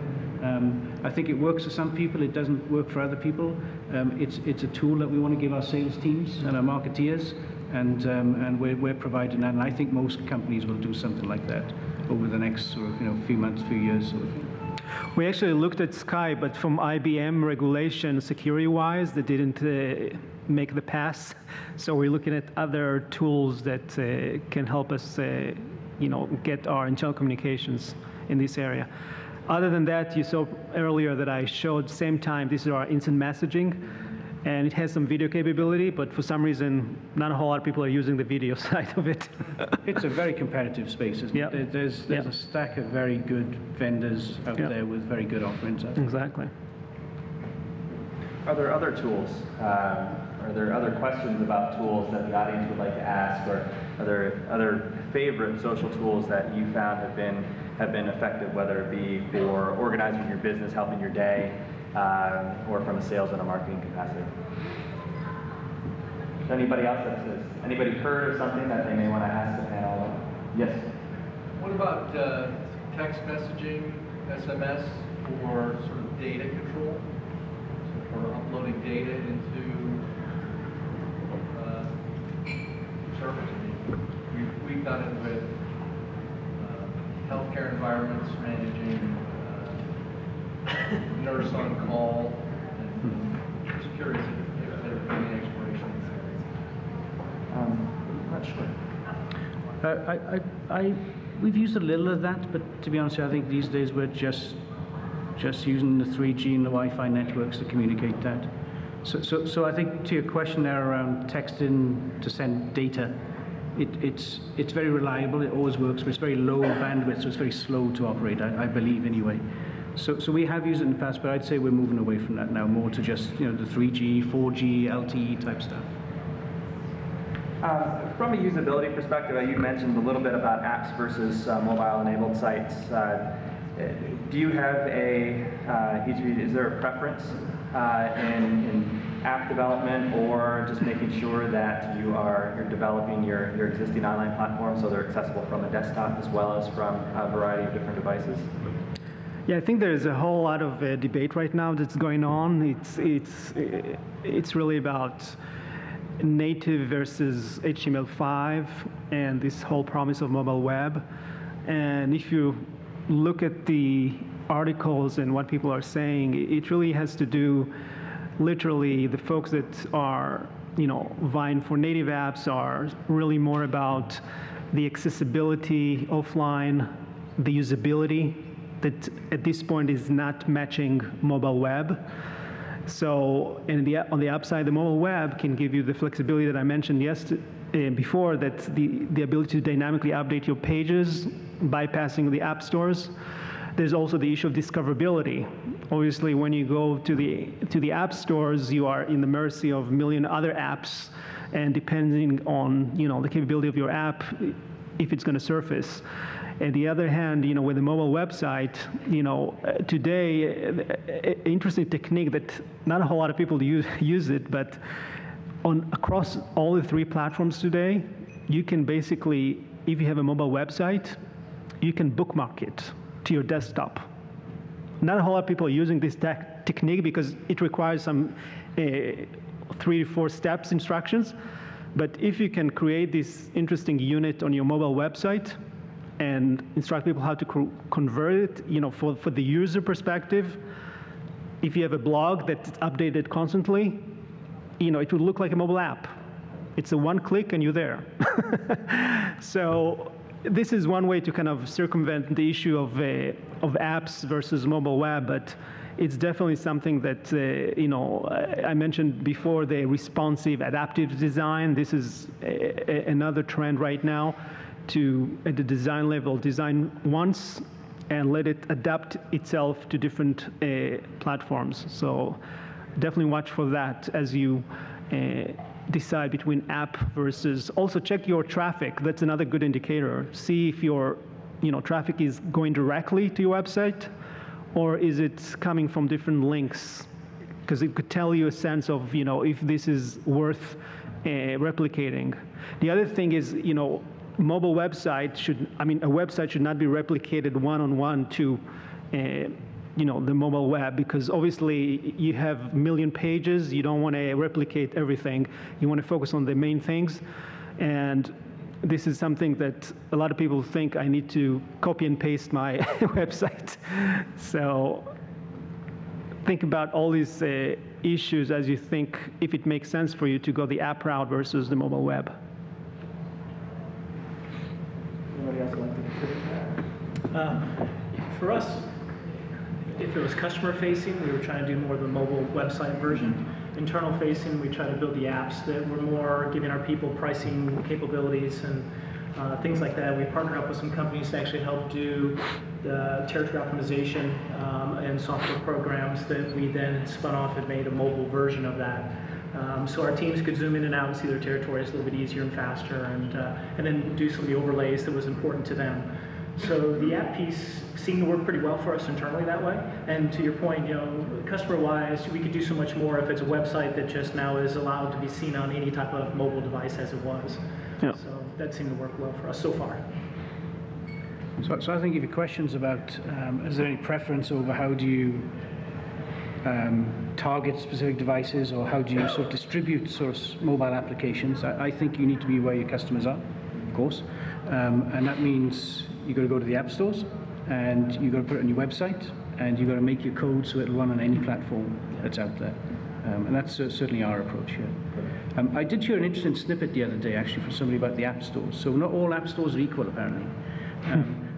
I think it works for some people, it doesn't work for other people. It's a tool that we want to give our sales teams and our marketeers, and we're providing that. And I think most companies will do something like that over the next sort of few months, few years sort of thing. We actually looked at Skype, but from IBM regulation, security-wise, they didn't make the pass. So we're looking at other tools that can help us, get our internal communications in this area. Other than that, you saw earlier that I showed same time, this is our instant messaging, and it has some video capability, but for some reason, not a whole lot of people are using the video side of it. It's a very competitive space, isn't Yep. it? There's Yep. a stack of very good vendors out Yep. there with very good offerings. I think. Exactly. Are there other tools? Are there other questions about tools that the audience would like to ask, or are there other favorite social tools that you found have been effective, whether it be for organizing your business, helping your day, or from a sales and a marketing capacity? Anybody else? Anybody heard of something that they may want to ask the panel? Yes. What about text messaging, SMS, for sort of data control? So for uploading data into servers. We've done it with healthcare environments, managing nurse on call. And just curious if there have been any explorations. Not sure. We've used a little of that, but to be honest, I think these days we're just using the 3G and the Wi-Fi networks to communicate that. So I think to your question there around texting to send data, it's very reliable. It always works, but it's very low bandwidth, so it's very slow to operate. I believe anyway. So we have used it in the past, but I'd say we're moving away from that now, more to just the 3G, 4G, LTE type stuff. From a usability perspective, you mentioned a little bit about apps versus mobile-enabled sites. Do you have is there a preference in app development, or just making sure that you're developing your existing online platform so they're accessible from a desktop as well as from a variety of different devices? Yeah, I think there's a whole lot of debate right now that's going on. It's really about native versus HTML5 and this whole promise of mobile web. And if you look at the articles and what people are saying, it really has to do, literally, the folks that are vying for native apps are really more about the accessibility offline, the usability that at this point is not matching mobile web. So on the upside, the mobile web can give you the flexibility that I mentioned before, that the ability to dynamically update your pages, bypassing the app stores. There's also the issue of discoverability. Obviously, when you go to the app stores, you are in the mercy of a million other apps, and depending on the capability of your app, if it's going to surface. On the other hand, with a mobile website, today, interesting technique that not a whole lot of people use it, but across all the three platforms today, you can basically, if you have a mobile website, you can bookmark it to your desktop. Not a whole lot of people are using this technique because it requires some 3 to 4 steps instructions. But if you can create this interesting unit on your mobile website and instruct people how to convert it, for the user perspective, if you have a blog that's updated constantly, it would look like a mobile app. It's a one click and you're there. So this is one way to kind of circumvent the issue of apps versus mobile web, but it's definitely something that, I mentioned before, the responsive adaptive design. This is another trend right now to, at the design level, design once and let it adapt itself to different platforms. So definitely watch for that as you decide between app versus, also check your traffic. That's another good indicator. See if your traffic is going directly to your website, or is it coming from different links? Because it could tell you a sense of if this is worth replicating. The other thing is mobile website a website should not be replicated one-on-one to the mobile web, because obviously you have a million pages. You don't want to replicate everything. You want to focus on the main things. And this is something that a lot of people think I need to copy and paste my website. So think about all these issues as you think if it makes sense for you to go the app route versus the mobile web. Anybody else like to contribute? For us, if it was customer facing, we were trying to do more of the mobile website version. Internal facing, we try to build the apps that were more giving our people pricing capabilities and things like that. We partnered up with some companies to actually help do the territory optimization and software programs that we then spun off and made a mobile version of that. So our teams could zoom in and out and see their territories a little bit easier and faster, and then do some of the overlays that was important to them. So the app piece seemed to work pretty well for us internally that way. And to your point, customer-wise, we could do so much more if it's a website that just now is allowed to be seen on any type of mobile device as it was. Yeah. So that seemed to work well for us so far. So I think if your question's about, is there any preference over how do you target specific devices, or how do you sort of distribute sort of mobile applications, I think you need to be where your customers are, of course. And that means you've got to go to the app stores, and you've got to put it on your website, and you've got to make your code so it'll run on any platform that's out there. And that's certainly our approach here. I did hear an interesting snippet the other day, actually, from somebody about the app stores. So not all app stores are equal, apparently.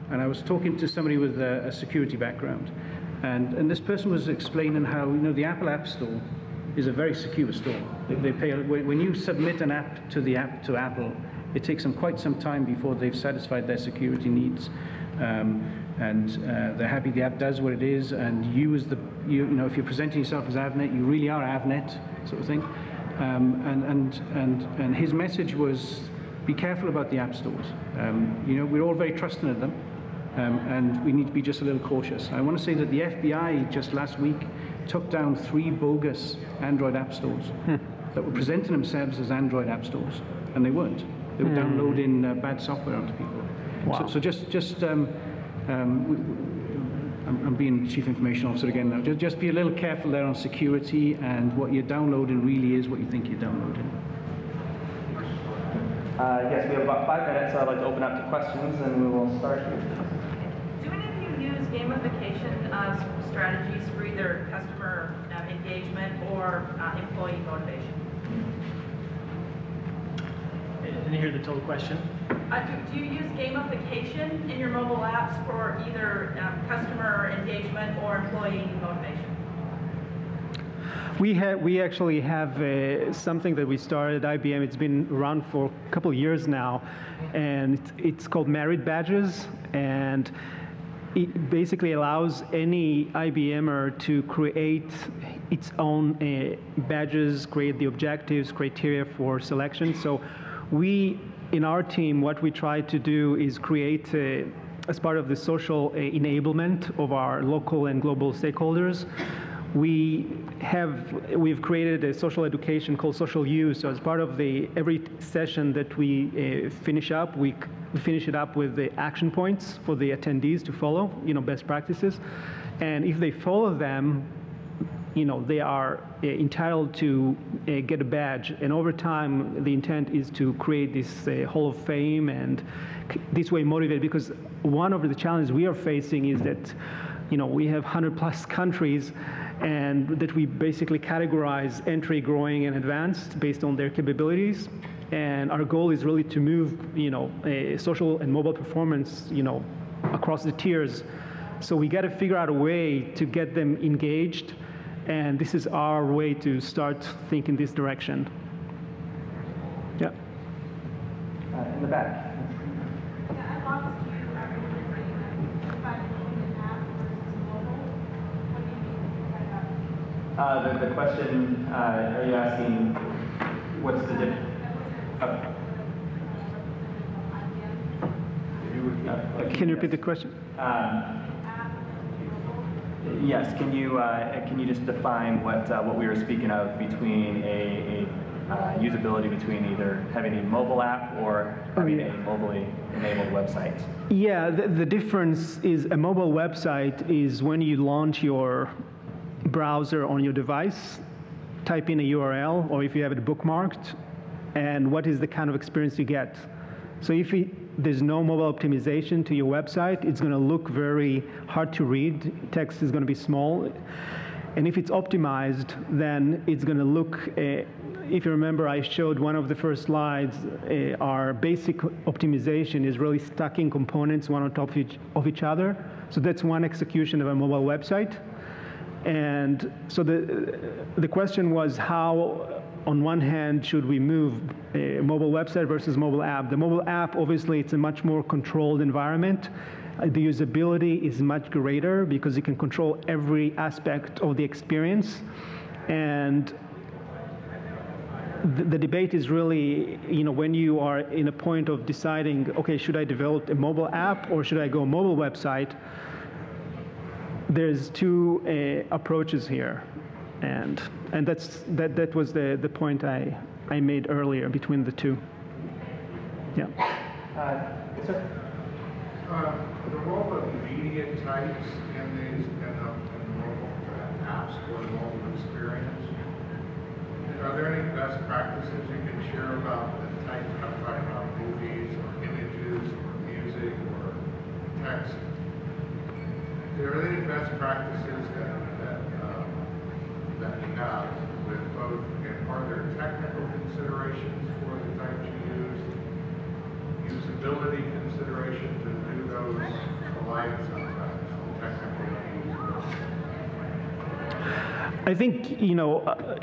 And I was talking to somebody with a security background, and this person was explaining how, the Apple App Store is a very secure store. They pay, when you submit an app to Apple, it takes them quite some time before they've satisfied their security needs. And they're happy the app does what it is, and you as if you're presenting yourself as Avnet, you really are Avnet, sort of thing. And his message was, be careful about the app stores. We're all very trusting of them, and we need to be just a little cautious. I want to say that the FBI just last week took down 3 bogus Android app stores that were presenting themselves as Android app stores, and they weren't. They were downloading bad software onto people. Wow. So I'm being Chief Information Officer again now. Just be a little careful there on security, and what you're downloading really is what you think you're downloading. Yes, we have about 5 minutes, so I'd like to open up to questions, and we will start here. Do any of you use gamification strategies for either customer engagement or employee motivation? I didn't hear the total question. Do you use gamification in your mobile apps for either customer engagement or employee motivation? We actually have something that we started at IBM. It's been around for a couple of years now, and it's called Merit Badges, and it basically allows any IBMer to create its own badges, create the objectives, criteria for selection. So we, in our team, what we try to do is create, as part of the social enablement of our local and global stakeholders, we've created a social education called Social U. So as part of every session that we finish up, we finish it up with the action points for the attendees to follow, best practices. And if they follow them, they are entitled to get a badge. And over time, the intent is to create this Hall of Fame, and this way motivate, because one of the challenges we are facing is that, we have 100+ countries, and that we basically categorize entry, growing, and advanced based on their capabilities. And our goal is really to move, social and mobile performance, across the tiers. So we got to figure out a way to get them engaged, and this is our way to start thinking this direction. Yeah. In the back. Yeah, I lost you after by looking at app versus mobile. What do you mean by that? The question, are you asking what's the difference? Can you repeat the question? Yes. Can you just define what we were speaking of between usability between either having a mobile app or having a mobily enabled website? Yeah, the difference is a mobile website is when you launch your browser on your device, type in a URL, or if you have it bookmarked, and what is the kind of experience you get. So if there's no mobile optimization to your website, it's going to look very hard to read. Text is going to be small. And if it's optimized, then it's going to look, if you remember, I showed one of the first slides, our basic optimization is really stacking components one on top of each other. So that's one execution of a mobile website. And so the question was how, on one hand, should we move a mobile website versus mobile app? The mobile app, obviously, it's a much more controlled environment. The usability is much greater because you can control every aspect of the experience. And the debate is really, when you are in a point of deciding, okay, should I develop a mobile app or should I go mobile website? There's two approaches here. And that was the point I made earlier between the two. Yeah. The role of media types in the mobile apps or the mobile experience. Are there any best practices you can share about the types? I'm talking about movies or images or music or text. Are there any best practices that you have with both? Are there technical considerations for the types you use? Usability considerations, and do those collide sometimes, technical and I think,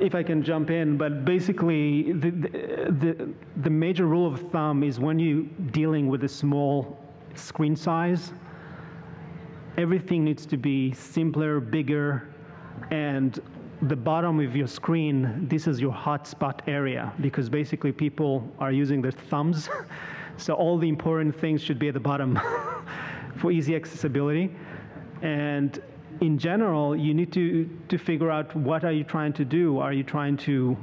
if I can jump in, but basically the major rule of thumb is when you're dealing with a small screen size, everything needs to be simpler, bigger, and the bottom of your screen, this is your hotspot area, because basically people are using their thumbs. So all the important things should be at the bottom for easy accessibility. And in general, you need to figure out what are you trying to do. Are you trying to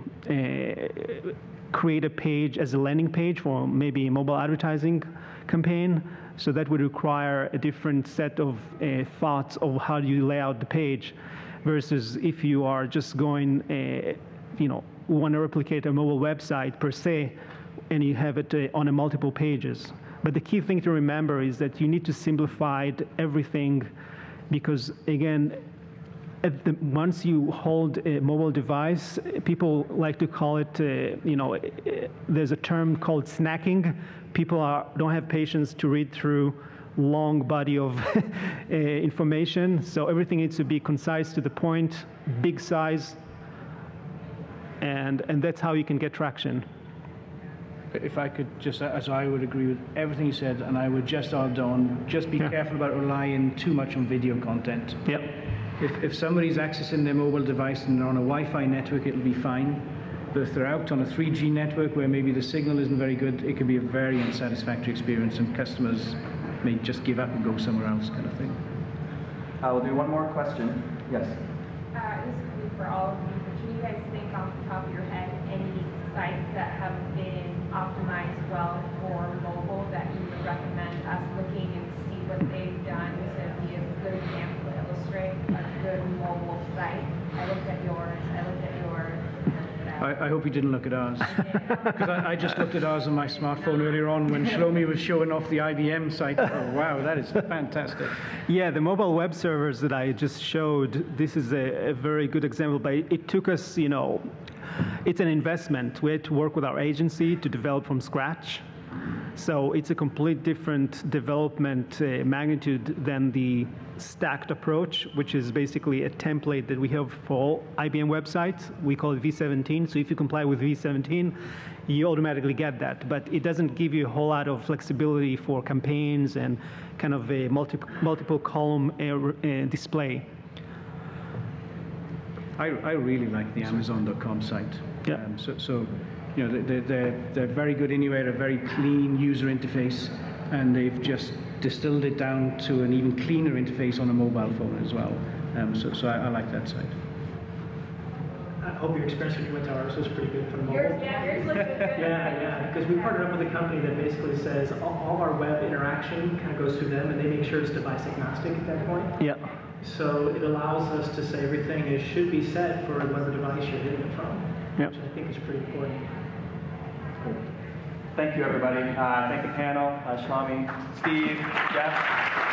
create a page as a landing page for maybe a mobile advertising campaign? So that would require a different set of thoughts of how do you lay out the page, versus if you are just going, want to replicate a mobile website per se, and you have it on a multiple pages. But the key thing to remember is that you need to simplify everything, because again, once you hold a mobile device, people like to call it, there's a term called snacking. People don't have patience to read through long body of information, so everything needs to be concise to the point, big size, and that's how you can get traction. If I could just, as I would agree with everything you said, and I would just add on, just be careful about relying too much on video content. Yep. If somebody's accessing their mobile device and they're on a Wi-Fi network, it'll be fine. But if they're out on a 3G network where maybe the signal isn't very good, it can be a very unsatisfactory experience, and customers may just give up and go somewhere else, kind of thing. We'll do one more question. Yes. This could be for all of you, but can you guys think off the top of your head any sites that have been optimized well for mobile that you would recommend us looking and see what they've done to be a good example to illustrate a good mobile site? I looked at yours. I hope you didn't look at ours, because I just looked at ours on my smartphone earlier on when Shlomi was showing off the IBM site. Oh, wow, that is fantastic. Yeah, the mobile web servers that I just showed, this is a very good example, but it took us, it's an investment. We had to work with our agency to develop from scratch. So it's a complete different development magnitude than the stacked approach, which is basically a template that we have for all IBM websites. We call it V17. So if you comply with V17, you automatically get that. But it doesn't give you a whole lot of flexibility for campaigns and kind of a multiple column display. I really like the Amazon.com site. Yeah. They're very good anyway, a very clean user interface, and they've just distilled it down to an even cleaner interface on a mobile phone as well. So I like that site. I hope your experience when you went to ours was pretty good for the mobile. Yours looks good. Yeah, because we partnered up with a company that basically says all of our web interaction kind of goes through them, and they make sure it's device agnostic at that point. Yeah. So it allows us to say everything should be set for whatever device you're hitting it from, Yep. which I think is pretty important. Thank you, everybody. Thank the panel, Shlami, Steve, Jeff.